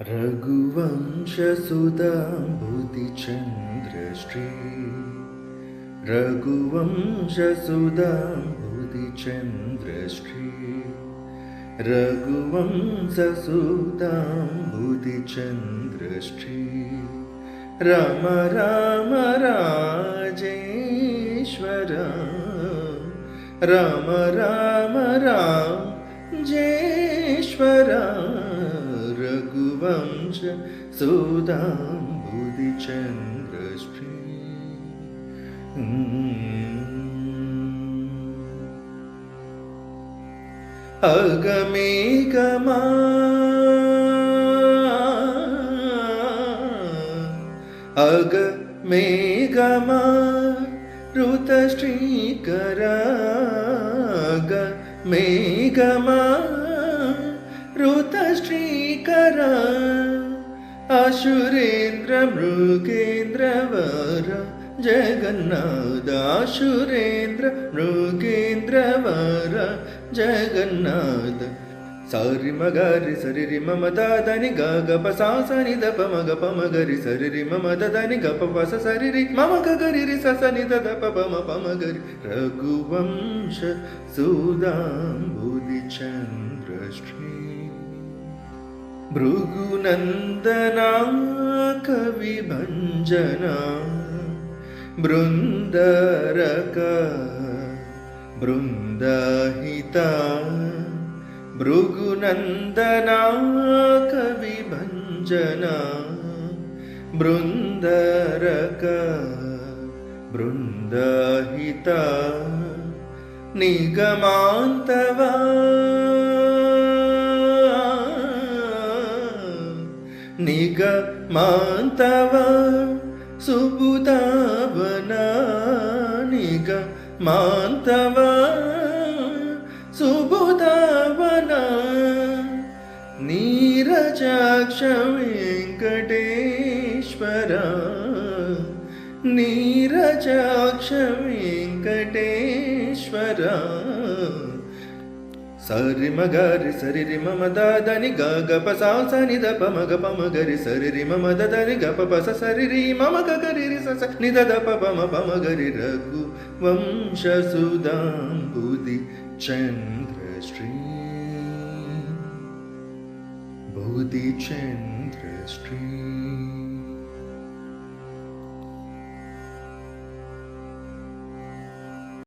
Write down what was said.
रघुवंशसुधाम्बुधिचन्द्रश्री रघुवंशसुधाम्बुधिचन्द्रश्री रघुवंशसुधाम्बुधिचन्द्रश्री राम राम राजेश्वर राम राम राजेश्वर रघुवंश सुधाम्बुधिचन्द्रश्री अगमेघमा अगमेघमा ऋतश्रीकर अगमेघमा ऋतश्रीकर असुरेन्द्र मृगेन्द्रवर जगन्नाथ असुरेन्द्र मृगेन्द्रवर जगन्नाथ सरि मगरि सरि रि मम दादनि ग ग प सा स नि द प म ग प म ग रि सरि रि मम ददनि ग प प स सरि रि मम ग ग रि रि स स नि द द प प म प म ग रि रघुवंश सुधाम्बुधिचन्द्रश्री भृगुनन्दना कविभञ्जना बृन्दरक बृन्दहिता भृगुनन्दना कविभञ्जना बृन्दरक बृन्दहिता निगमान्तवा निगमान्तवा सुबुधावना निगमान्तवा सुबुधावना नीरजाक्ष वेङ्कटेश्वर नीरजाक्ष वेङ्कटेश्वर सरि मगरि सरि रि मम दादनि ग ग प सा स नि द प म ग प म ग रि सरि रि मम ददनि ग प प स सरि रि मम ग ग रि रि स स नि द द प प म प म ग रि रघुवंश सुधाम्बुधिचन्द्रश्री बुधिचन्द्रश्री।